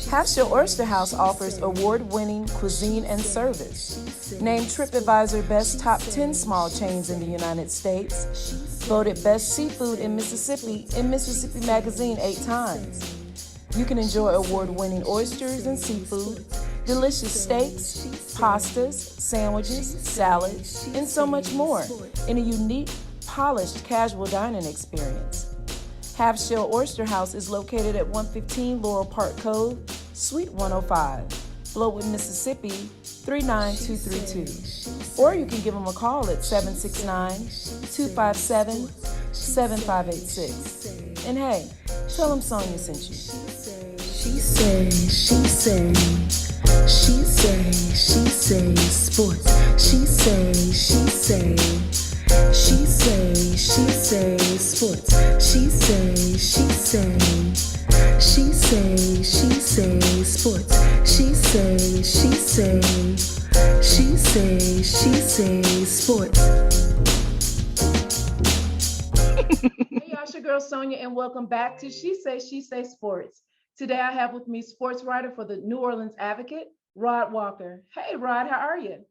Half-Shell Oyster House offers award-winning cuisine and service. Named TripAdvisor Best Top 10 Small Chains in the United States. Voted Best Seafood in Mississippi Magazine 8 times. You can enjoy award-winning oysters and seafood, delicious steaks, pastas, sandwiches, salads, and so much more in a unique, polished casual dining experience. Half-Shell Oyster House is located at 115 Laurel Park Cove, Suite 105, Flowood, Mississippi 39232. Or you can give them a call at 769-257-7586. And hey, tell them Sonia sent you. She say sports. She say sports. She say sports. She say sports. Hey y'all, it's your girl Sonia, and welcome back to She Say Sports. Today I have with me sports writer for the New Orleans Advocate, Rod Walker. Hey Rod, how are you?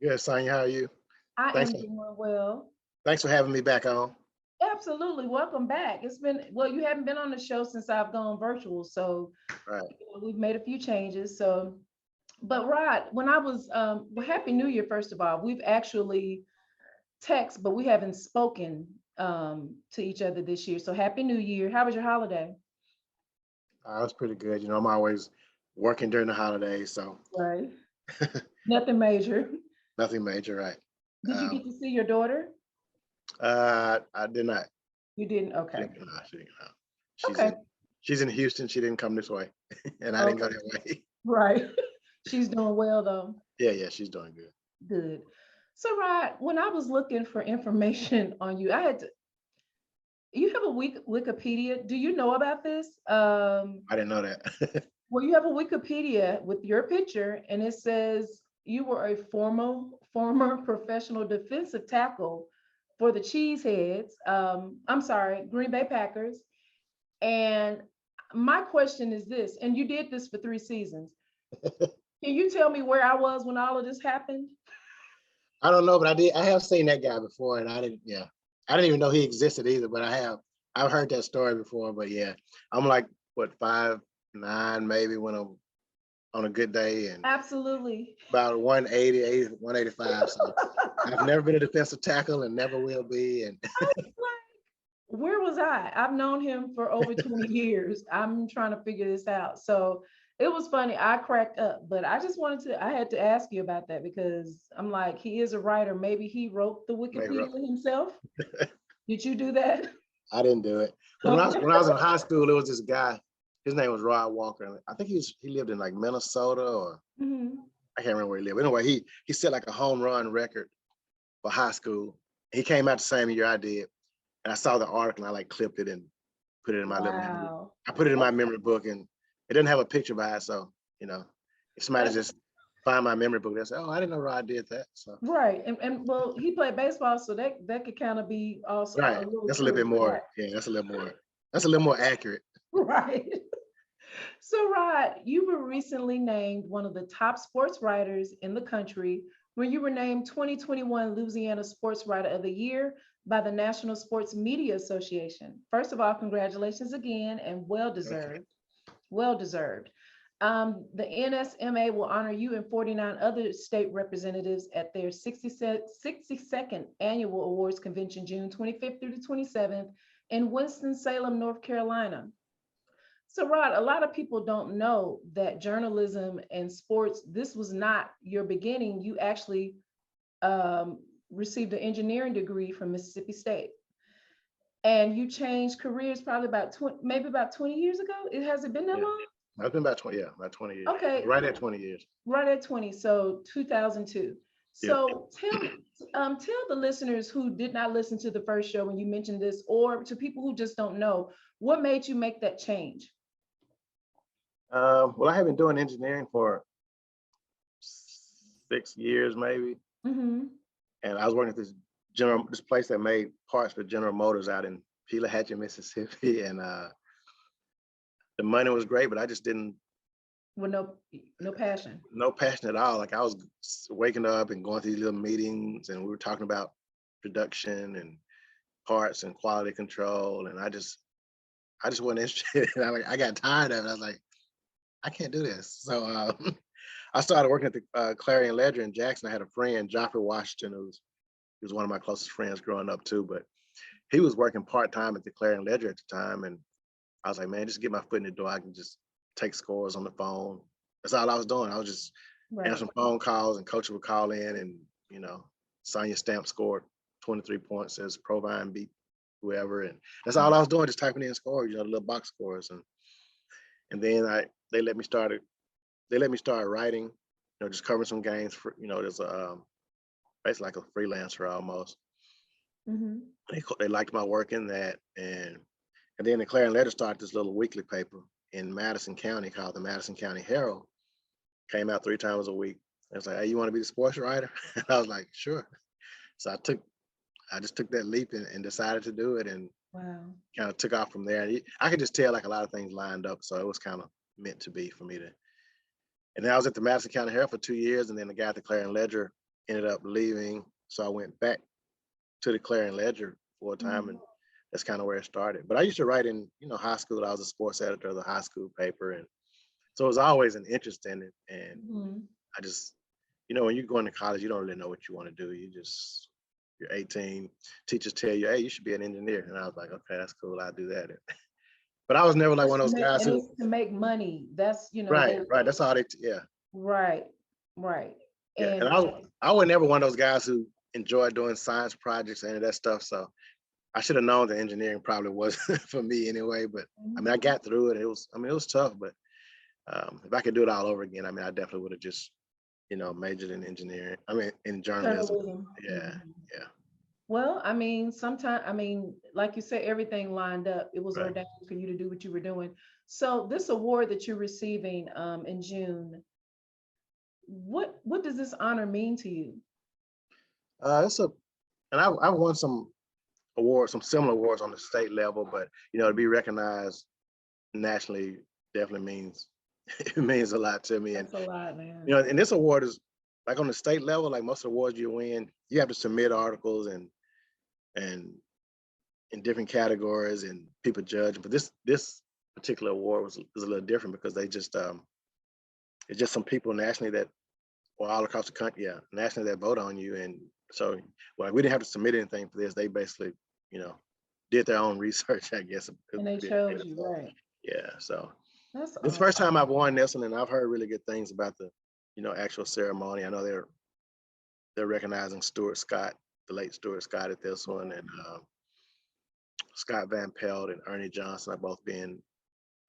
Good, Sonia, how are you? I am doing well. Thanks for having me back on. Absolutely, welcome back. It's been, well, you haven't been on the show since I've gone virtual, so right. We've made a few changes. So, but Rod, when I was, well, Happy New Year, first of all. We've actually texted, but we haven't spoken to each other this year. So Happy New Year. How was your holiday? That's pretty good. You know, I'm always working during the holidays, so. Right. Nothing major. Nothing major, right. Did you get to see your daughter? I did not. You didn't? Okay. She didn't. She's in Houston. She didn't come this way, and I didn't go that way. Right. She's doing well, though. Yeah, she's doing good. Good. So, Rod, when I was looking for information on you, you have a Wikipedia. Do you know about this? I didn't know that. Well, you have a Wikipedia with your picture, and it says you were a former professional defensive tackle for the Cheeseheads. Green Bay Packers. And my question is this, and you did this for 3 seasons. Can you tell me where I was when all of this happened? I don't know, but I have seen that guy before, and I didn't even know he existed either, but I've heard that story before. But yeah, I'm like, what, 5'9" maybe when I'm on a good day, and absolutely about 180, 185. So I've never been a defensive tackle and never will be. And where was I? I've known him for over 20 years. I'm trying to figure this out. So it was funny. I cracked up, but I had to ask you about that because I'm like, he is a writer. Maybe he wrote the Wikipedia himself. Did you do that? I didn't do it. When I was in high school, there was this guy. His name was Rod Walker. I think he lived in like Minnesota or I can't remember where he lived. Anyway, he set like a home run record for high school. He came out the same year I did. And I saw the article and I like clipped it and put it in my little memory. I put it in my memory book, and it didn't have a picture by it. So, you know, if somebody just find my memory book, they say, oh, I didn't know Rod did that. So right. And well, he played baseball, so that could kind of be also right. That's a little bit more. Yeah, that's a little more accurate. Right. So Rod, you were recently named one of the top sports writers in the country when you were named 2021 Louisiana Sports Writer of the Year by the National Sports Media Association. First of all, congratulations again, and well deserved. Okay. Well deserved. The NSMA will honor you and 49 other state representatives at their 62nd Annual Awards Convention, June 25th through the 27th in Winston-Salem, North Carolina. So Rod, a lot of people don't know that journalism and sports, this was not your beginning. You actually received an engineering degree from Mississippi State. And you changed careers probably about 20 years ago. Has it been that long? It's been about 20 years. Okay. Right at 20 years. Right at 20, so 2002. So tell the listeners who did not listen to the first show when you mentioned this, or to people who just don't know, what made you make that change? Well, I have been doing engineering for 6 years, maybe. And I was working at this place that made parts for General Motors out in Pelahatchie, Mississippi. And the money was great, but I just didn't With no passion. No passion at all. Like I was waking up and going to these little meetings, and we were talking about production and parts and quality control, and I just wasn't interested. And I got tired of it. I was like, I can't do this. So I started working at the Clarion Ledger in Jackson. I had a friend, Joffrey Washington, he was one of my closest friends growing up too, but he was working part-time at the Clarion Ledger at the time. And I was like, man, just get my foot in the door. I can just take scores on the phone. That's all I was doing. I was just answering phone calls, and coach would call in, and, you know, Sonia Stamp scored 23 points as Provine beat whoever. And that's all I was doing, just typing in scores, you know, the little box scores. And then they let me start writing, you know, just covering some games for, you know, there's basically like a freelancer almost. Mm-hmm. They liked my work in that. And then the Clarion Ledger started this little weekly paper in Madison County called the Madison County Herald. Came out 3 times a week. It was like, hey, you want to be the sports writer? And I was like, sure. So I just took that leap and decided to do it, and kind of took off from there. And I could just tell like a lot of things lined up. So it was kind of meant to be for me to. And then I was at the Madison County Herald for 2 years, and then the guy at the Clarion Ledger ended up leaving. So I went back to the Clarion Ledger full time, and that's kind of where it started. But I used to write in, you know, high school. I was a sports editor of the high school paper, and so it was always an interest in it. And I just, you know, when you go into college, you don't really know what you want to do. You're 18, teachers tell you, hey, you should be an engineer. And I was like, okay, that's cool, I'll do that. But I was never like one of those guys who to make money. That's, you know, right. That's all they, Right. Yeah, and I was never one of those guys who enjoyed doing science projects and any of that stuff. So I should have known that engineering probably wasn't for me anyway. But I mean, I got through it. It was tough, but if I could do it all over again, I mean, I definitely would have just, you know, majored in engineering. I mean, in journalism. Yeah. Well, I mean, like you said, everything lined up. It was ordained for you to do what you were doing. So this award that you're receiving in June, what does this honor mean to you? I've won some awards, some similar awards on the state level, but you know, to be recognized nationally definitely means it means a lot to me. That's a lot, man. You know, and this award is like on the state level, like most of the awards you win, you have to submit articles and in different categories and people judge. But this particular award is a little different because they just it's just some people nationally that, or all across the country, nationally that vote on you. And so, well, we didn't have to submit anything for this. They basically, you know, did their own research, I guess. And they chose you, right? Yeah. So that's the first time I've won this one, and I've heard really good things about the, you know, actual ceremony. I know they're recognizing Stuart Scott, the late Stuart Scott, at this one, and Scott Van Pelt and Ernie Johnson are both being.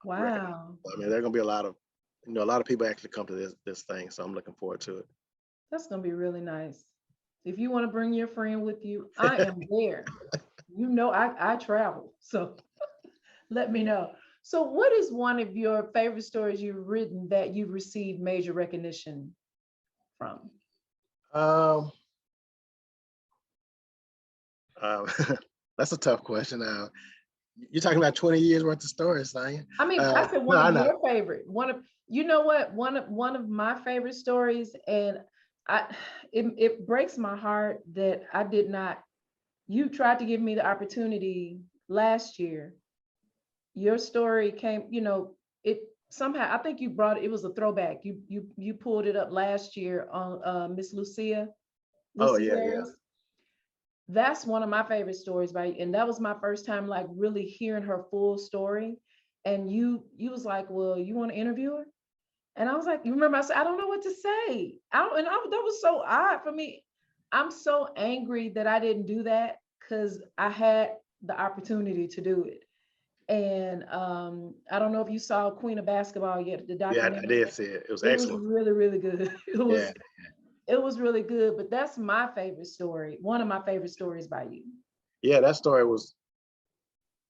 Wow. I mean, there are going to be a lot of people actually come to this thing, so I'm looking forward to it. That's going to be really nice. If you want to bring your friend with you, I am there. You know, I travel, so let me know. So what is one of your favorite stories you've written that you've received major recognition from? That's a tough question. You're talking about 20 years worth of stories, Sonia. I mean, I said one of your favorite. You know what? One of my favorite stories, and it breaks my heart that I did not. You tried to give me the opportunity last year. Your story came, you know, it somehow, I think you brought it was a throwback. You pulled it up last year on Miss Lucia. Oh yeah. That's one of my favorite stories and that was my first time like really hearing her full story. And you was like, well, you want to interview her? And I was like, you remember I said, I don't know what to say. That was so odd for me. I'm so angry that I didn't do that because I had the opportunity to do it. And I don't know if you saw Queen of Basketball yet, the documentary. Yeah, I did see it. It was excellent. It was really, really good. It was really good, but that's my favorite story. One of my favorite stories by you. Yeah, that story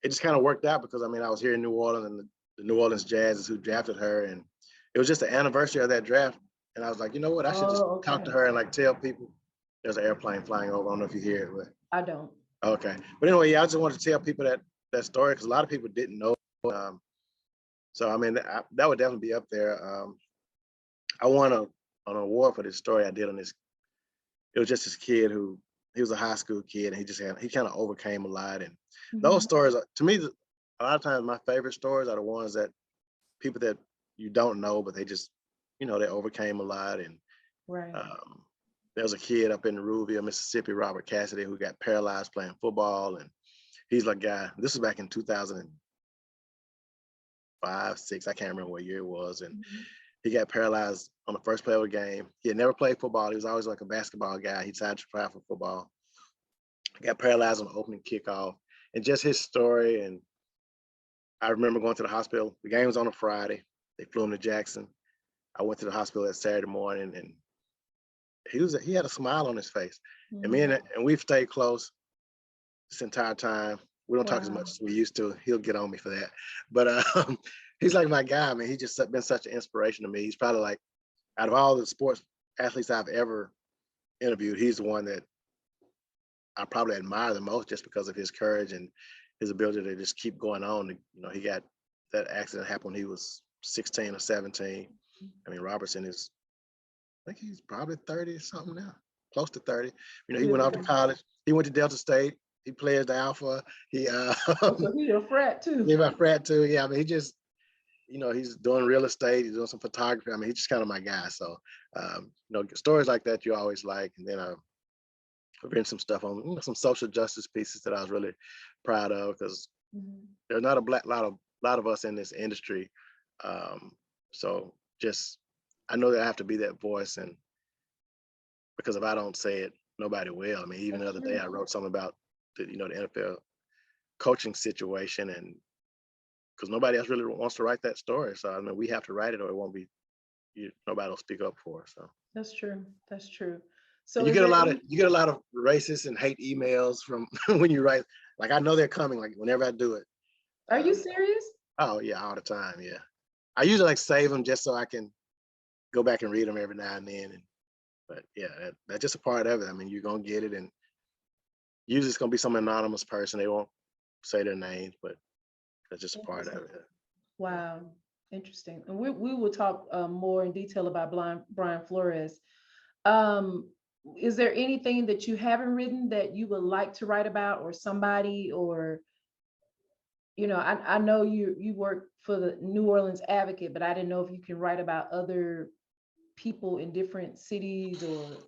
it just kind of worked out because I mean, I was here in New Orleans and the New Orleans Jazz is who drafted her. And it was just the anniversary of that draft. And I was like, you know what? I should just talk to her and like tell people there's an airplane flying over. I don't know if you hear it, but I don't. Okay. But anyway, I just wanted to tell people that story because a lot of people didn't know. So I mean, that would definitely be up there. I won an award for this story I did on this. It was just this kid who, he was a high school kid, and he kind of overcame a lot. And those stories, to me, a lot of times my favorite stories are the ones that people that you don't know, but they just, they overcame a lot. And Right. there was a kid up in Ruleville, Mississippi, Robert Cassidy, who got paralyzed playing football. And he's like, guy, this was back in 2005, 6, I can't remember what year it was. And he got paralyzed on the first play of the game. He had never played football. He was always like a basketball guy. He decided to try for football. He got paralyzed on the opening kickoff. And just his story. And I remember going to the hospital. The game was on a Friday. They flew him to Jackson. I went to the hospital that Saturday morning, and he had a smile on his face. And me and we've stayed close this entire time. We don't talk as much as we used to. He'll get on me for that. But he's like my guy. I mean, he's just been such an inspiration to me. He's probably like, out of all the sports athletes I've ever interviewed, he's the one that I probably admire the most, just because of his courage and his ability to just keep going on. He got that accident happened when he was 16 or 17. I mean, Robertson is, I think he's probably 30 or something now, close to 30. He went off to college. He went to Delta State. He plays the Alpha. He So he's a frat too. Yeah, my frat too. Yeah, I mean, he just, he's doing real estate. He's doing some photography. I mean, he's just kind of my guy. So, stories like that you always like. And then I've written some stuff on some social justice pieces that I was really proud of, because there's not a lot of us in this industry. So just, I know that I have to be that voice, and because if I don't say it, nobody will. I mean, even the other day I wrote something about the NFL coaching situation, and because nobody else really wants to write that story. So I mean, we have to write it, or it won't be, nobody will speak up for us. So that's true. That's true. So and you get a lot of racist and hate emails from when you write. Like, I know they're coming. Like, whenever I do it. Are you serious? Oh yeah, all the time. Yeah, I usually like save them just so I can go back and read them every now and then. But yeah, that's just a part of it. I mean, you're gonna get it, and usually it's gonna be some anonymous person. They won't say their names, but that's just a part of it. Wow, interesting. And we will talk more in detail about Brian Flores. Is there anything that you haven't written that you would like to write about, or somebody, or I know you work for the New Orleans Advocate, but I didn't know if you can write about other people in different cities or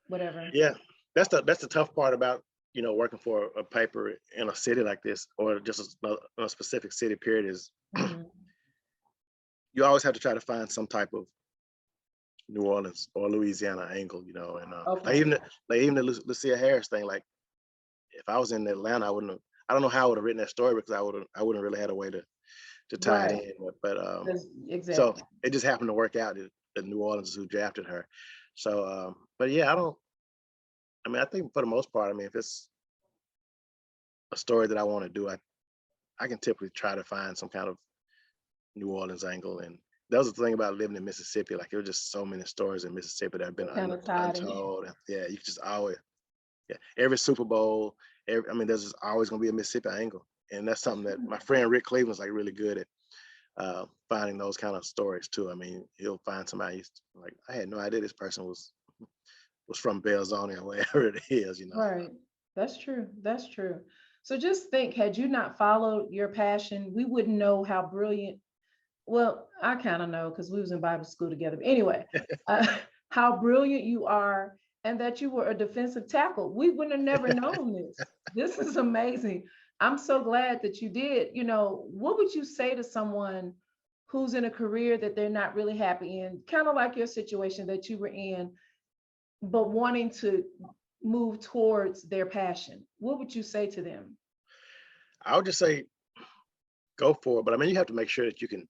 whatever. Yeah, that's the tough part about working for a paper in a city like this, or just a specific city period, is you always have to try to find some type of New Orleans or Louisiana angle, and even the Lucia Harris thing. Like, if I was in Atlanta, I don't know how I would have written that story, because I wouldn't really had a way to tie it in. But exactly. So it just happened to work out that New Orleans is who drafted her. So, but yeah, I think for the most part, if it's a story that I want to do, I can typically try to find some kind of New Orleans angle. And that was the thing about living in Mississippi. Like, there were just so many stories in Mississippi that have been untold. Yeah, you just always, every Super Bowl, there's just always gonna be a Mississippi angle. And that's something that my friend Rick Cleveland's like really good at, finding those kind of stories too. I mean, he'll find somebody like, I had no idea this person was from Belzoni or wherever it is, Right. That's true. That's true. So just think, had you not followed your passion, we wouldn't know how brilliant. Well, I kind of know, because we was in Bible school together. But anyway, how brilliant you are, and that you were a defensive tackle. We wouldn't have never known this. This is amazing. I'm so glad that you did. What would you say to someone who's in a career that they're not really happy in, kind of like your situation that you were in, but wanting to move towards their passion? What would you say to them? I would just say, go for it. But you have to make sure that you can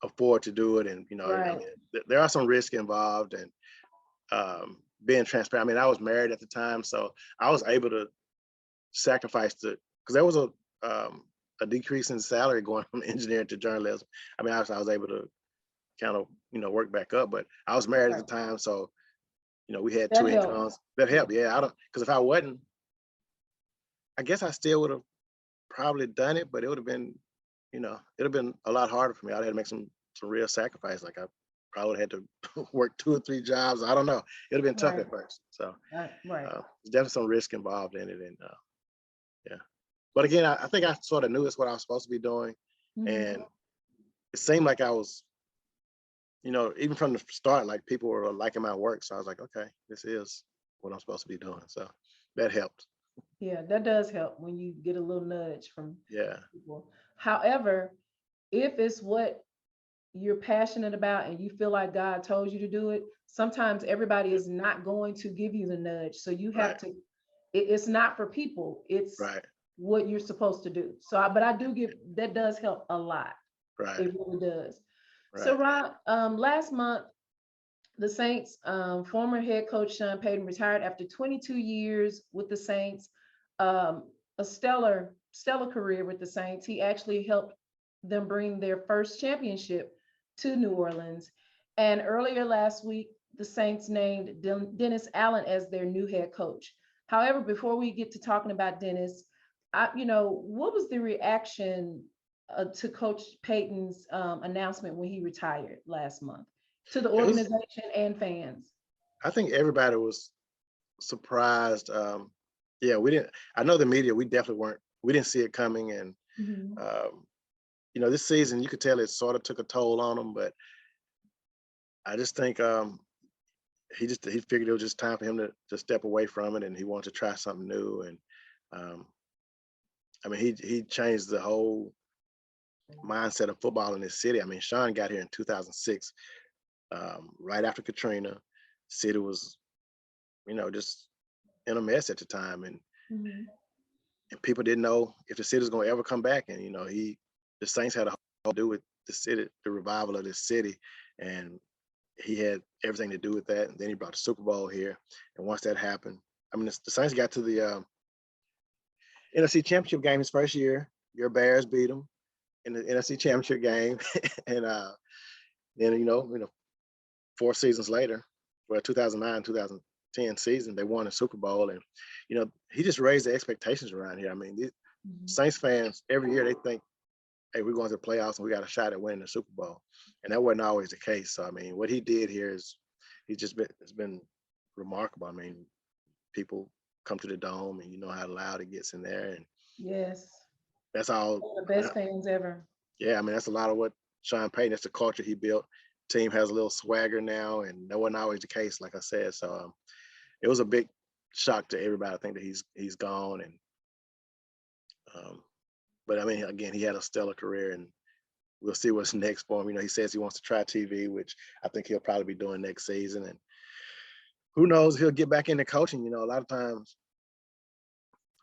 afford to do it. And, Right. There are some risks involved, and being transparent. I was married at the time, so I was able to sacrifice because there was a decrease in salary going from engineering to journalism. I was able to kind of, work back up, but I was married at the time. So, we had two incomes. That helped. Yeah, because if I wasn't, I guess I still would have probably done it, but it would have been, it'd have been a lot harder for me. I'd had to make some real sacrifice. Like, I probably would have had to work 2 or 3 jobs. I don't know. It'd have been tough Right. at first. So Right. there's definitely some risk involved in it. And yeah. But again, I think I sort of knew it's what I was supposed to be doing. And it seemed like I was, even from the start, like people were liking my work. So I was like, okay, this is what I'm supposed to be doing. So that helped. Yeah, that does help when you get a little nudge from Yeah. people. However, if it's what you're passionate about and you feel like God told you to do it, sometimes everybody is not going to give you the nudge. So you have Right. to, it's not for people, it's Right. what you're supposed to do. So, but I do give, that does help a lot. Right. It really does. So, Right. Rod, last month, the Saints, former head coach Sean Payton retired after 22 years with the Saints, a stellar career with the Saints. He actually helped them bring their first championship to New Orleans. And earlier last week, the Saints named Dennis Allen as their new head coach. However, before we get to talking about Dennis, what was the reaction to Coach Payton's announcement when he retired last month to the It was, organization and fans? I think everybody was surprised. Yeah, I know the media, we didn't see it coming. And, this season, you could tell it sort of took a toll on him, but I just think he figured it was just time for him to step away from it, and he wanted to try something new. And he changed the whole mindset of football in this city. I mean, Sean got here in 2006, right after Katrina. City was, just in a mess at the time, and people didn't know if the city's going to ever come back. And the Saints had a whole to do with the city, the revival of this city, and he had everything to do with that. And then he brought the Super Bowl here, and once that happened, the Saints got to the NFC Championship game his first year. Your Bears beat them in the NFC Championship game, and then 4 seasons later, 2009, 2010 season, they won the Super Bowl. And he just raised the expectations around here. I mean, these Saints fans every year, they think, hey, we're going to the playoffs and we got a shot at winning the Super Bowl, and that wasn't always the case. So I mean, what he did here it's been remarkable. I mean, people come to the Dome, and you know how loud it gets in there, and yes, that's all. one of the best fans ever. Yeah, I mean, that's a lot of what Sean Payton, that's the culture he built. Team has a little swagger now, and that wasn't always the case, like I said. So it was a big shock to everybody, I think, that he's gone. And but I mean, again, he had a stellar career, and we'll see what's next for him. He says he wants to try TV, which I think he'll probably be doing next season. And who knows, he'll get back into coaching. A lot of times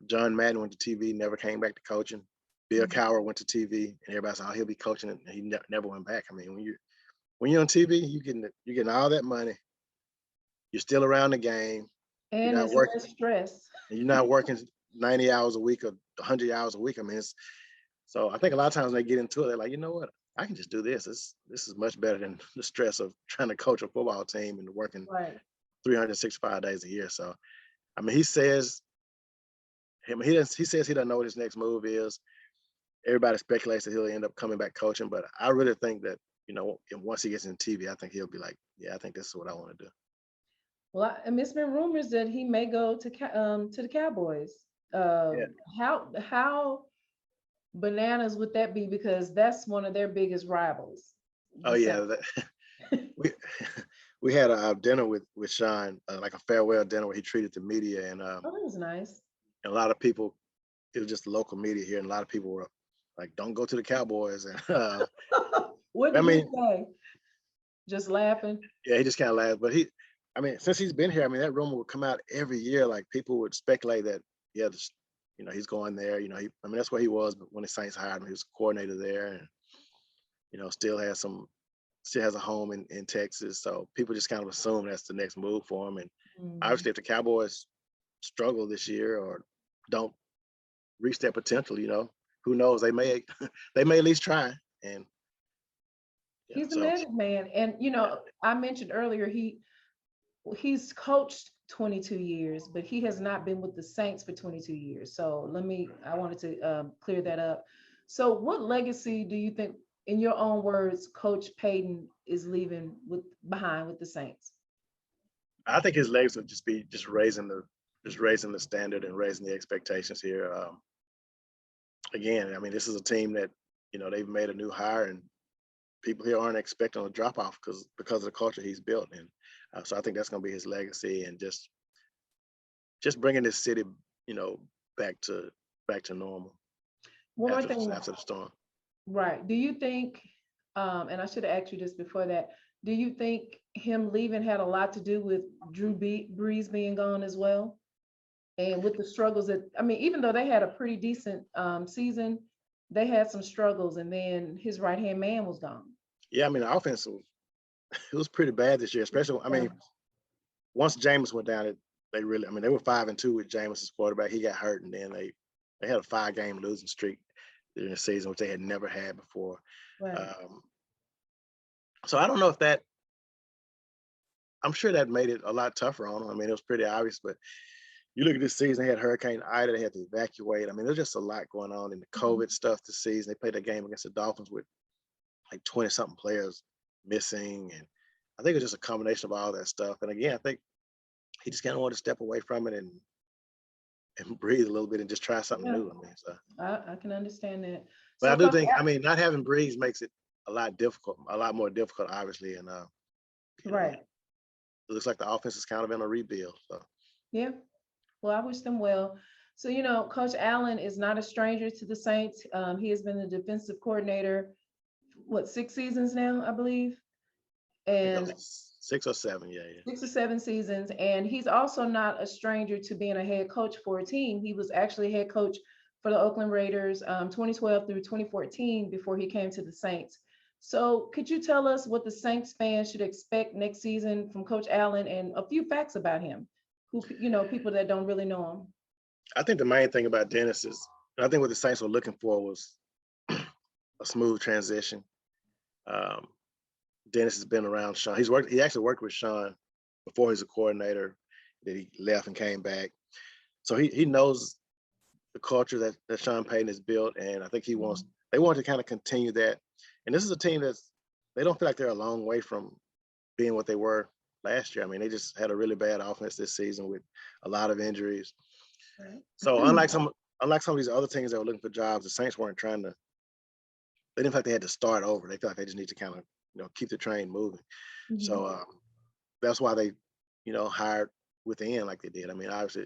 John Madden went to TV, never came back to coaching. Bill Cowher went to TV, and everybody said, oh, he'll be coaching, and he never went back. I mean, when you're on TV, you're getting all that money. You're still around the game. And you're not it's working, less stress. and you're not working 90 hours a week or 100 hours a week. I mean, so I think a lot of times when they get into it, they're like, you know what? I can just do this. This is much better than the stress of trying to coach a football team and working 365 days a year. So, I mean, he says he doesn't know what his next move is. Everybody speculates that he'll end up coming back coaching, but I really think that, once he gets in TV, I think he'll be like, yeah, I think this is what I want to do. Well, it's been rumors that he may go to the Cowboys. Yeah. How bananas would that be? Because that's one of their biggest rivals. Oh yeah, we had a dinner with Sean, like a farewell dinner where he treated the media, and that was nice. And a lot of people, it was just local media here, and a lot of people were like, "Don't go to the Cowboys." And what did he say? Just laughing. Yeah, he just kind of laughed. But since he's been here, that rumor would come out every year. Like people would speculate that, yeah, he's going there. That's where he was. But when the Saints hired him, he was a coordinator there, and still has a home in Texas. So people just kind of assume that's the next move for him. And obviously, if the Cowboys struggle this year or don't reach their potential, who knows? They may at least try. And he's a magic man. And I mentioned earlier he's coached 22 years, but he has not been with the Saints for 22 years. So I wanted to clear that up. So what legacy do you think in your own words, Coach Payton is leaving behind with the Saints? I think his legs would just be raising the standard and raising the expectations here. Again, I mean, this is a team that, they've made a new hire, and people here aren't expecting a drop off because of the culture he's built. And so I think that's going to be his legacy, and just bringing this city, back to normal One more after thing, after the storm. right? Do you think, and I should have asked you this before that, do you think him leaving had a lot to do with Drew Brees being gone as well? And with the struggles that, I mean, even though they had a pretty decent season, they had some struggles, and then his right-hand man was gone. Yeah, I mean, the offense was pretty bad this year, especially, I mean, once Jameis went down, they really, I mean, they were 5-2 with Jameis as quarterback. He got hurt, and then they had a 5-game losing streak during the season, which they had never had before. Right. So I don't know if I'm sure that made it a lot tougher on them. I mean, it was pretty obvious, but you look at this season, they had Hurricane Ida, they had to evacuate. I mean, there's just a lot going on in the COVID stuff this season. They played a game against the Dolphins with like 20-something players missing. And I think it's just a combination of all that stuff. And again, I think he just kind of wanted to step away from it and breathe a little bit and just try something new. I mean, so I can understand that. but So I do think, I mean, not having Breeze makes it a lot more difficult, obviously. And right. It looks like the offense is kind of in a rebuild. So Yeah. Well, I wish them well. So, Coach Allen is not a stranger to the Saints. He has been the defensive coordinator, 6 seasons now, I believe? And 6 or 7, yeah. 6 or 7 seasons. And he's also not a stranger to being a head coach for a team. He was actually head coach for the Oakland Raiders 2012 through 2014 before he came to the Saints. So could you tell us what the Saints fans should expect next season from Coach Allen, and a few facts about him, who, people that don't really know him? I think the main thing about Dennis is, I think what the Saints were looking for was a smooth transition. Dennis has been around Sean. He actually worked with Sean before he was a coordinator. That he left and came back. So he knows the culture that Sean Payton has built, and I think they want to kind of continue that. And this is a team they don't feel like they're a long way from being what they were last year. I mean, they just had a really bad offense this season with a lot of injuries. Right. So unlike some of these other teams that were looking for jobs, the Saints weren't they didn't feel like they had to start over. They felt like they just need to kind of, keep the train moving. Mm-hmm. So that's why they, hired within like they did. I mean, obviously,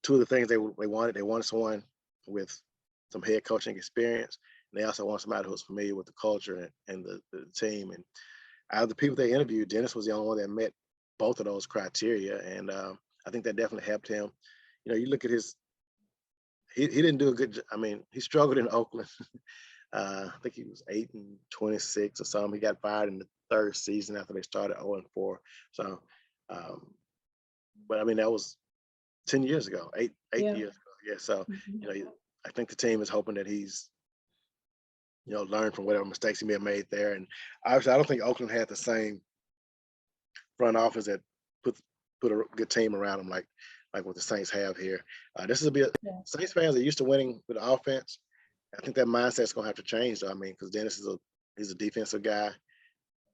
two of the things they wanted someone with some head coaching experience. And they also wanted somebody who was familiar with the culture and the team. And out of the people they interviewed, Dennis was the only one that met both of those criteria. And I think that definitely helped him. You look at he didn't do a good job. I mean, he struggled in Oakland. I think he was 8-26 or something. He got fired in the 3rd season after they started 0-4. So, but I mean, that was 10 years ago, eight years ago. Yeah. So, I think the team is hoping that he's, learned from whatever mistakes he may have made there. And obviously, I don't think Oakland had the same front office that put a good team around him like what the Saints have here. This is Saints fans are used to winning with the offense. I think that mindset's gonna have to change, though. I mean, because Dennis he's a defensive guy,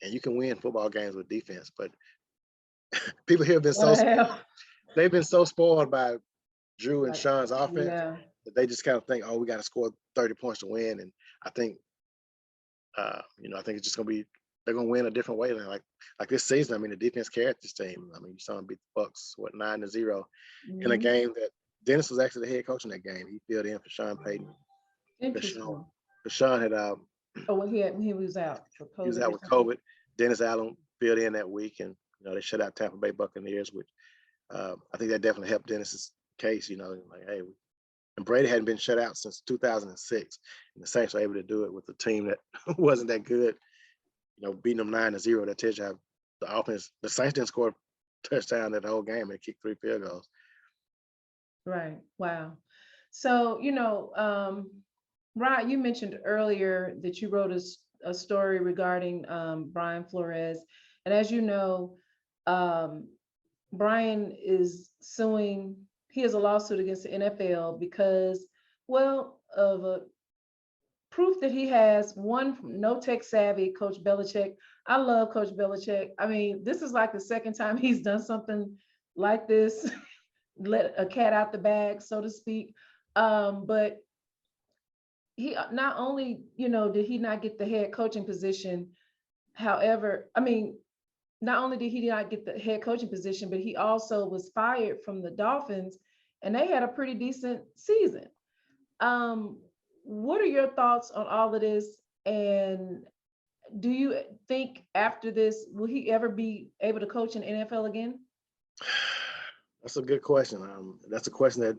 and you can win football games with defense. But people here have been they've been so spoiled by Drew and Sean's offense that they just kind of think, oh, we got to score 30 points to win. And I think, I think it's just gonna be they're gonna win a different way than like this season. I mean, the defense carried this team. I mean, you saw them beat the Bucks 9-0 in a game that Dennis was actually the head coach in that game. He filled in for Sean Payton. Sean had he was out for COVID. He was out with COVID. Dennis Allen filled in that week, and they shut out Tampa Bay Buccaneers, which I think that definitely helped Dennis's case. Like, hey, and Brady hadn't been shut out since 2006, and the Saints were able to do it with a team that wasn't that good. Beating them 9-0. That tells you how the offense. The Saints didn't score a touchdown that whole game. They kicked 3 field goals. Right. Wow. So Rod, you mentioned earlier that you wrote a story regarding Brian Flores. And as you know, Brian is suing, he has a lawsuit against the NFL because, of a proof that he has one no tech savvy, Coach Belichick. I love Coach Belichick. I mean, this is like the second time he's done something like this, let a cat out the bag, so to speak. But he not only, did he not get the head coaching position, however, I mean, not only did he not get the head coaching position, but he also was fired from the Dolphins, and they had a pretty decent season. What are your thoughts on all of this? And do you think after this, will he ever be able to coach in NFL again? That's a good question. That's a question that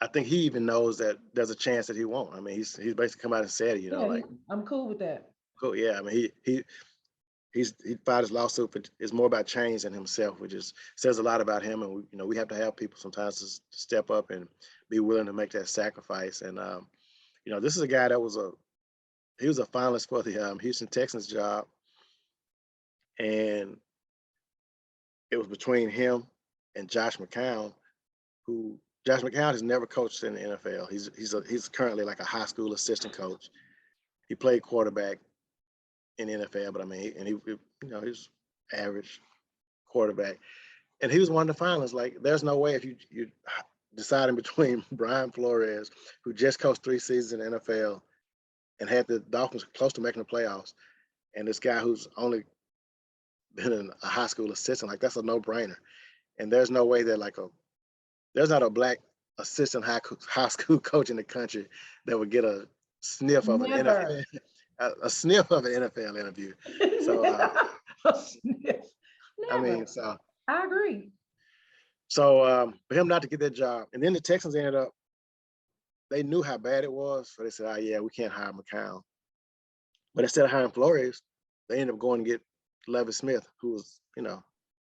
I think he even knows that there's a chance that he won't. I mean, he's basically come out and said, Yeah, like, I'm cool with that. cool, yeah. I mean, he filed his lawsuit, but it's more about change than himself, which says a lot about him. And we have to have people sometimes to step up and be willing to make that sacrifice. And this is a guy that was a finalist for the Houston Texans job, and it was between him and Josh McCown, who Josh McCown has never coached in the NFL. He's currently like a high school assistant coach. He played quarterback in the NFL, but I mean, he's average quarterback, and he was one of the finalists. Like, there's no way if you deciding between Brian Flores, who just coached 3 seasons in the NFL and had the Dolphins close to making the playoffs, and this guy who's only been a high school assistant. Like, that's a no-brainer. And there's no way that there's not a black assistant high school coach in the country that would get a sniff of an NFL, a sniff of an NFL interview. So a sniff. I mean, so I agree. So for him not to get that job, and then the Texans they knew how bad it was, so they said, "Oh yeah, we can't hire McCown." But instead of hiring Flores, they ended up going to get Lovie Smith, who was,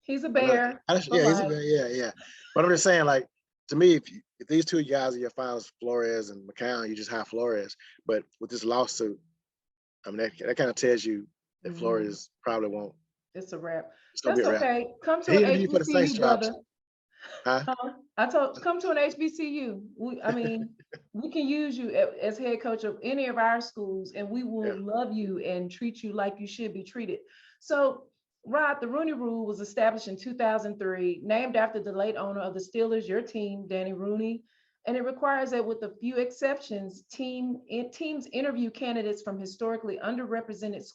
he's a bear. Yeah, he's a bear. Yeah. But I'm just saying, like, to me, if these two guys are your finals, Flores and McCown, you just hire Flores. But with this lawsuit, I mean, that kind of tells you that Flores probably won't. It's a wrap. That's okay. Come to an HBCU, brother. Huh? Come to an HBCU. We can use you as head coach of any of our schools, and we will love you and treat you like you should be treated. So, Rod, the Rooney Rule was established in 2003, named after the late owner of the Steelers, your team, Danny Rooney, and it requires that, with a few exceptions, teams interview candidates from historically underrepresented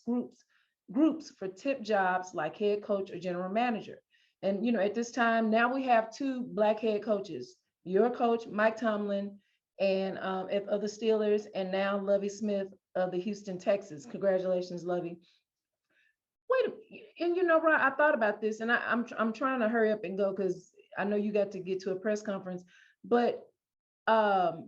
groups for tip jobs like head coach or general manager. And at this time, now we have 2 Black head coaches, your coach, Mike Tomlin, and of the Steelers, and now Lovie Smith of the Houston Texans. Congratulations, Lovie. Wait, and Rod, I thought about this, and I'm trying to hurry up and go because I know you got to get to a press conference. But do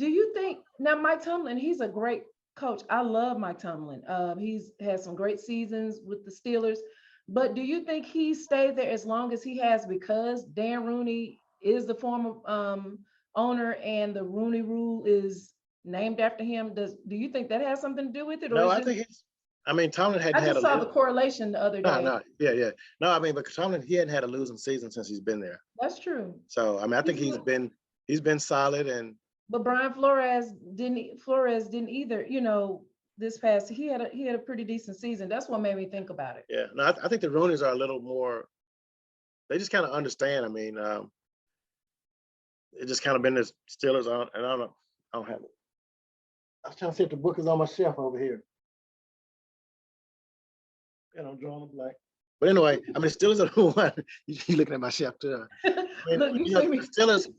you think now Mike Tomlin? He's a great coach. I love Mike Tomlin. He's had some great seasons with the Steelers. But do you think he stayed there as long as he has because Dan Rooney is the former owner and the Rooney Rule is named after him? Do you think that has something to do with it? Or no, I think Tomlin hadn't had saw the correlation the other day. Yeah. No, I mean, but Tomlin, he hadn't had a losing season since he's been there. That's true. So, I mean, I think he's been solid. But Brian Flores didn't either, this past, he had a pretty decent season. That's what made me think about it. Yeah, no, I think the Rooneys are a little more, they just kind of understand. I mean, it just kind of been the Steelers on, and I don't have it. I was trying to see if the book is on my shelf over here. I'm drawing a blank. But anyway, I mean, Steelers are the one. You looking at my shelf too. I mean, Look, Steelers,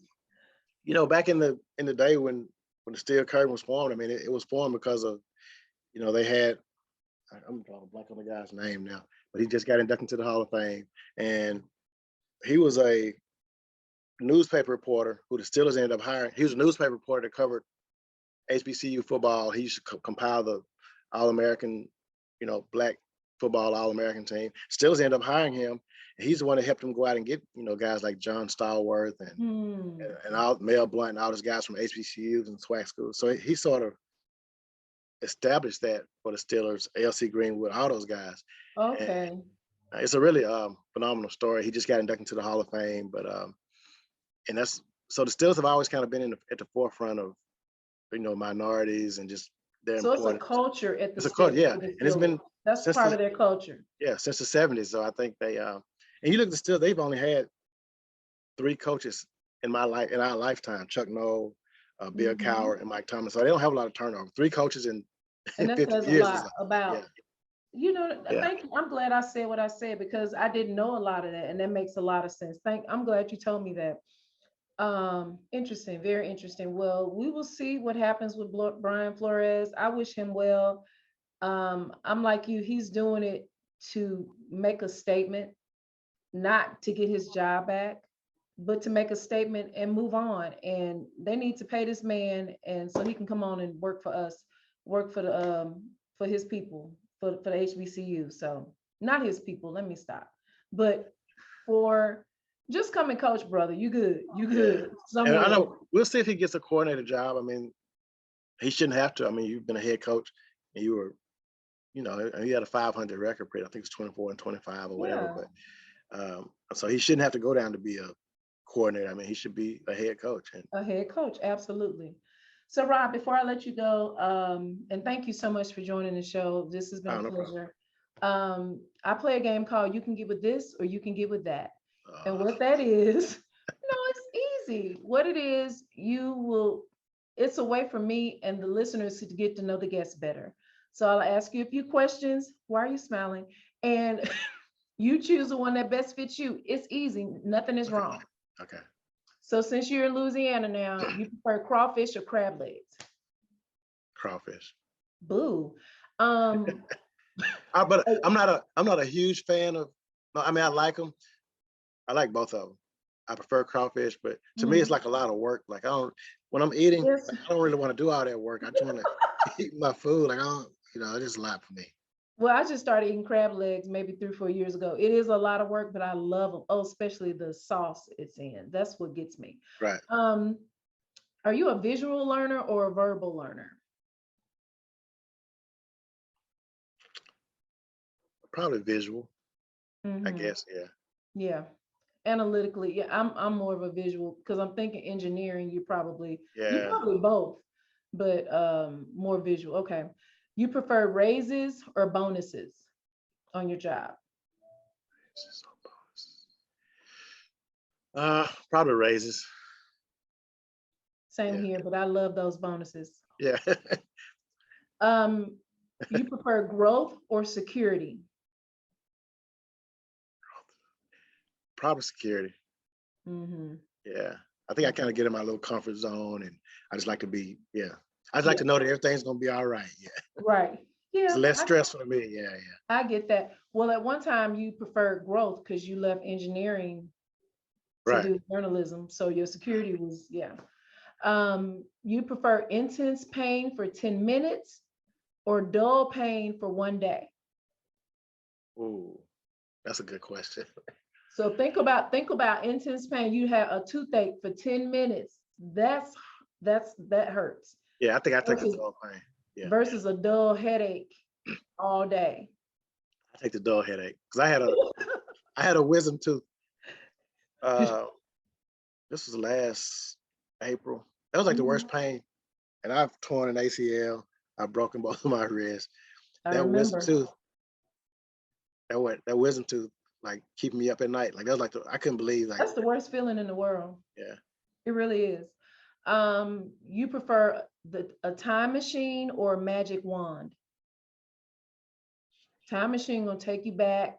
back in the day when the Steel Curtain was formed, I mean, it was formed because of, they had, I'm drawing a blank on the guy's name now, but he just got inducted into the Hall of Fame. And he was a newspaper reporter who the Steelers ended up hiring. He was a newspaper reporter that covered HBCU football. He used to compile the All-American, Black football All-American team. Steelers ended up hiring him. And he's the one that helped him go out and get, guys like John Stallworth and all Mel Blount and all those guys from HBCUs and SWAC schools. So he sort of established that for the Steelers, L.C. Greenwood, all those guys. Okay. And it's a really phenomenal story. He just got inducted into the Hall of Fame, but and that's so the Steelers have always kind of been at the forefront of minorities and just their So it's a importance. culture at the It's a culture, school. yeah, and it's been That's since part the, of their culture. yeah, since the 70s. So I think they and you look at still, they've only had 3 coaches in our lifetime: Chuck Noll, Bill Mhm. Cowher, and Mike Thomas. So they don't have a lot of turnover. 3 coaches in And that 50 says a years lot is about, yeah. thank you. I'm glad I said what I said because I didn't know a lot of that, and that makes a lot of sense. I'm glad you told me that. Interesting, very interesting. Well, we will see what happens with Brian Flores. I wish him well. I'm like you, he's doing it to make a statement, not to get his job back, but to make a statement and move on. And they need to pay this man, and so he can come on and work for us, work for his people, for the HBCU. So not his people, let me stop. But for just come and coach, brother. You good. You good. And Somewhere. I know we'll see if he gets a coordinator job. I mean, he shouldn't have to. I mean, you've been a head coach and you were, he had a 500 record pretty. I think it's 24-25 or whatever. Yeah. But so he shouldn't have to go down to be a coordinator. I mean, he should be a head coach. A head coach, absolutely. So Rob, before I let you go, and thank you so much for joining the show. This has been a pleasure. I play a game called You Can Get With This or You Can Get With That. And what that is, no, it's easy. What it is, it's a way for me and the listeners to get to know the guests better. So I'll ask you a few questions. Why are you smiling? And you choose the one that best fits you. It's easy. Nothing is wrong. Okay. So since you're in Louisiana now, you prefer crawfish or crab legs? Crawfish. Boo. But I'm not a huge fan of. No, I mean, I like them. I like both of them. I prefer crawfish, but to me, it's like a lot of work. Like when I'm eating, Yes. I don't really want to do all that work. I just want to eat my food. Like it's just a lot for me. Well, I just started eating crab legs maybe 3 or 4 years ago. It is a lot of work, but I love them. Oh, especially the sauce it's in. That's what gets me. Right. Are you a visual learner or a verbal learner? Probably visual. Mm-hmm. I guess. Yeah. Yeah. Analytically, yeah, I'm more of a visual because I'm thinking engineering. You're probably both, but more visual. Okay. You prefer raises or bonuses on your job? Probably raises. Same here, but I love those bonuses. Yeah. You prefer growth or security? Probably security. Mm-hmm. Yeah. I think I kind of get in my little comfort zone, and I just like to be. Yeah. I just like to know that everything's gonna be all right. Yeah. Right. Yeah. It's less stressful to me. Yeah. I get that. Well, at one time you preferred growth because you left engineering to do journalism. So your security was, you prefer intense pain for 10 minutes or dull pain for 1 day? Ooh, that's a good question. So think about intense pain. You have a toothache for 10 minutes. That hurts. Yeah, I think I take the dull pain. Yeah. Versus a dull headache all day. I take the dull headache because I had a wisdom tooth. This was last April. That was like the worst pain, and I've torn an ACL. I've broken both of my wrists. That wisdom tooth. That wisdom tooth, like keeping me up at night. Like that was like I couldn't believe. Like that's the worst feeling in the world. Yeah, it really is. You prefer a time machine or a magic wand? Time machine gonna take you back.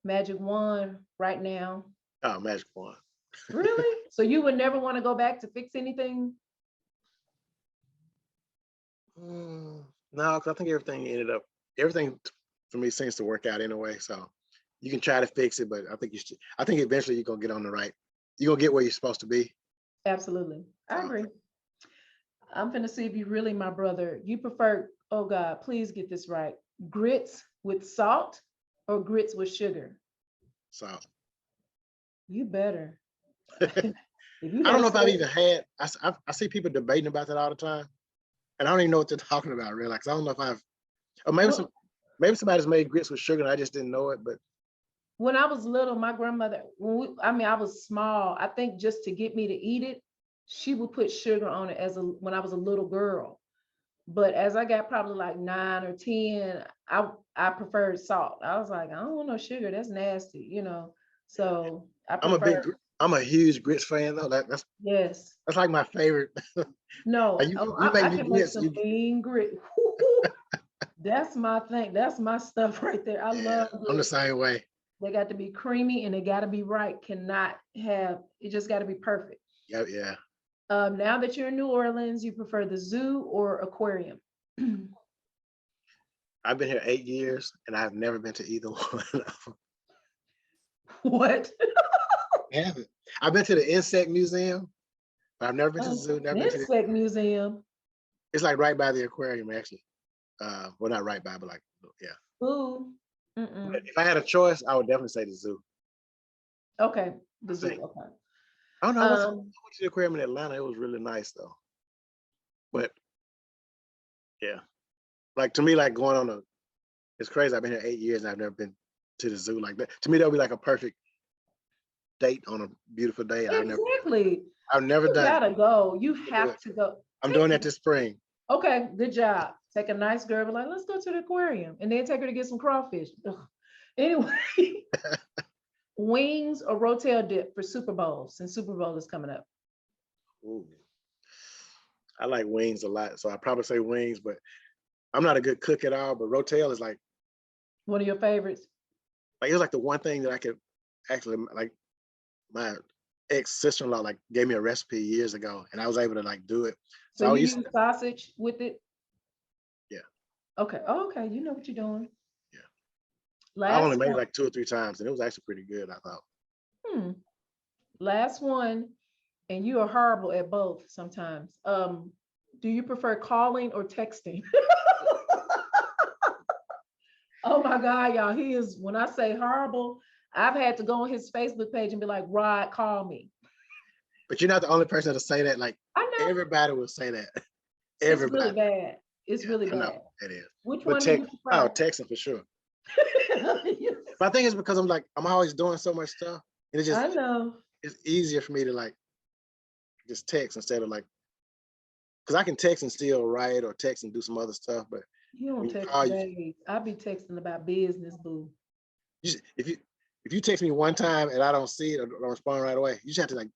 Magic wand right now. Oh, magic wand. Really? So you would never want to go back to fix anything? No, because I think everything for me seems to work out anyway. So you can try to fix it, but I think eventually you're gonna get on the right. You're gonna get where you're supposed to be. Absolutely. I agree. I'm gonna see if you really my brother. You prefer, oh God, please get this right. Grits with salt or grits with sugar? Salt. You better. I don't know if I've even had, I see people debating about that all the time. And I don't even know what they're talking about really. Because I don't know if or maybe somebody's made grits with sugar and I just didn't know it, but. When I was little, my grandmother, I was small, I think just to get me to eat it, she would put sugar on it when I was a little girl. But as I got probably like 9 or 10, I preferred salt. I was like, I don't want no sugar. That's nasty, So I prefer. I'm a huge grits fan though. That's Yes. that's like my favorite. No, Like, you make I me can make grits. some mean grit. That's my thing. That's my stuff right there. I love I'm the grits. same way. They got to be creamy and they got to be right. It just got to be perfect. Yeah. Now that you're in New Orleans, you prefer the zoo or aquarium? I've been here 8 years and I've never been to either one of them. What? I haven't. I've been to the insect museum, but I've never been to the zoo. Never been to Insect museum. It's like right by the aquarium, actually. Well, not right by, but like, yeah. Ooh. But if I had a choice, I would definitely say the zoo. Okay, the zoo. think. Okay. I don't know. I went to the aquarium in Atlanta. It was really nice though. But yeah, like to me, like it's crazy. I've been here 8 years and I've never been to the zoo like that. To me, that would be like a perfect date on a beautiful day. Exactly. I've never You done it. gotta go. You have to go. I'm doing that this spring. Okay, good job. Take a nice girl, be like, let's go to the aquarium, and then take her to get some crawfish. Ugh. Anyway, wings or rotel dip for Super Bowl, since Super Bowl is coming up. Ooh. I like wings a lot, so I probably say wings, but I'm not a good cook at all. But rotel is like one of your favorites. Like it was like the one thing that I could actually like. My ex-sister-in-law like gave me a recipe years ago, and I was able to like do it. So you use sausage with it? Yeah. Okay. Oh, okay. You know what you're doing. Yeah. I only made it like 2 or 3 times, and it was actually pretty good, I thought. Last one, and you are horrible at both sometimes. Do you prefer calling or texting? Oh my God, y'all. He is, when I say horrible, I've had to go on his Facebook page and be like, Rod, call me. But you're not the only person to say that. Like, I know. Everybody will say that. Everybody. It's really bad. It's really bad. No, it is. Which one do you prefer? Oh, texting for sure. But I think it's because I'm always doing so much stuff. And I know. It's easier for me to like just text instead of like, because I can text and still write or text and do some other stuff. But you don't text days. I be texting about business, boo. If you text me one time and I don't see it or don't respond right away, you just have to like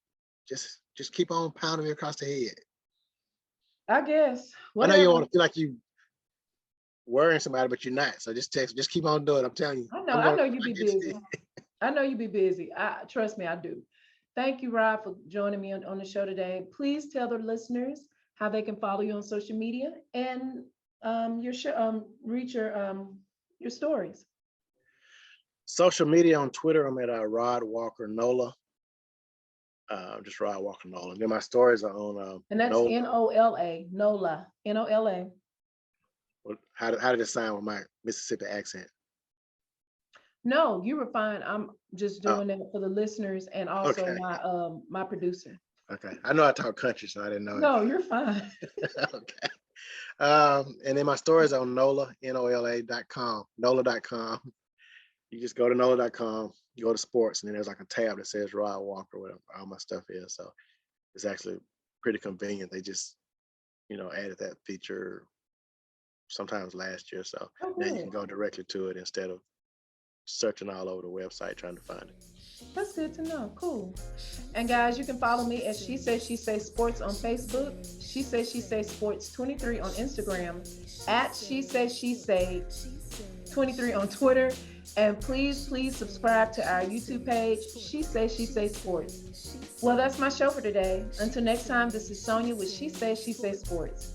just keep on pounding me across the head. I guess. Whatever. I know you want to feel like you worrying somebody, but you're not. So just keep on doing it. I'm telling you. I know you be busy. I know you be busy. Trust me, I do. Thank you, Rod, for joining me on the show today. Please tell the listeners how they can follow you on social media and reach your stories. Social media on Twitter, I'm at Rod Walker NOLA. Just Rod Walker NOLA. And then my stories are on and that's NOLA, NOLA, NOLA. How did it sound with my Mississippi accent? No, you were fine. I'm just doing that for the listeners and also my producer. Okay. I know I talk country, so I didn't know. No, you're fine. Okay. And then my stories on NOLA, NOLA.com, NOLA.com. You just go to NOLA.com, you go to sports, and then there's like a tab that says Rod Walker, whatever all my stuff is. So it's actually pretty convenient. They just, added that feature sometimes last year. So now you can go directly to it instead of searching all over the website trying to find it. That's good to know. Cool. And guys, you can follow me at She Say Sports on Facebook, She Say Sports 23 on Instagram, at She Say 23 on Twitter. And please subscribe to our YouTube page, She Say Sports. Well, that's my show for today. Until next time, this is Sonia with She Say Sports.